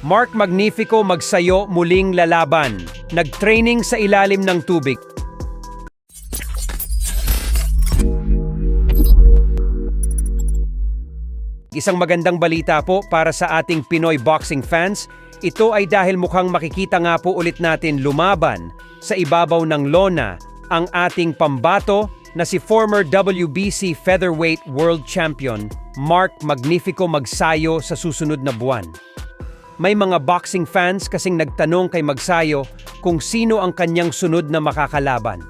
Mark Magnifico magsayo muling lalaban. Nag-training sa ilalim ng tubig. Isang magandang balita po para sa ating Pinoy boxing fans. Ito ay dahil mukhang makikita nga po ulit natin lumaban sa ibabaw ng lona ang ating pambato na si former WBC Featherweight World Champion Mark Magnifico Magsayo sa susunod na buwan. May mga boxing fans kasing nagtanong kay Magsayo kung sino ang kanyang sunod na makakalaban.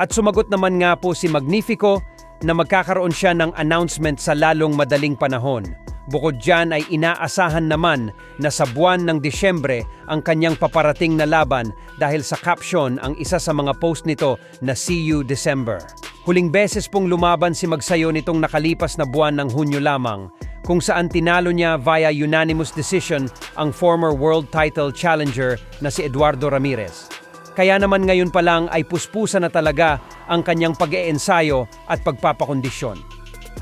At sumagot naman nga po si Magnifico na magkakaroon siya ng announcement sa lalong madaling panahon. Bukod dyan ay inaasahan naman na sa buwan ng Disyembre ang kanyang paparating na laban dahil sa caption ang isa sa mga post nito na See You December. Huling beses pong lumaban si Magsayo nitong nakalipas na buwan ng Hunyo lamang, kung saan tinalo niya via unanimous decision ang former world title challenger na si Eduardo Ramirez. Kaya naman ngayon pa lang ay puspusa na talaga ang kanyang pag-iensayo at pagpapakondisyon.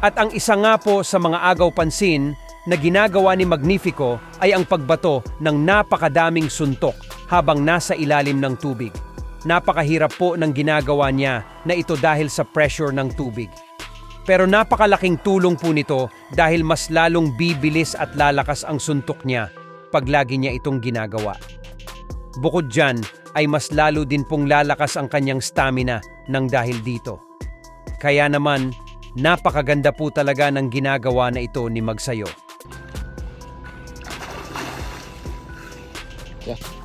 At ang isa nga po sa mga agaw pansin na ginagawa ni Magnifico ay ang pagbato ng napakadaming suntok habang nasa ilalim ng tubig. Napakahirap po ng ginagawa niya na ito dahil sa pressure ng tubig. Pero napakalaking tulong po nito dahil mas lalong bibilis at lalakas ang suntok niya pag lagi niya itong ginagawa. Bukod dyan ay mas lalo din pong lalakas ang kanyang stamina ng dahil dito. Kaya naman, napakaganda po talaga ng ginagawa na ito ni Magsayo. Yeah.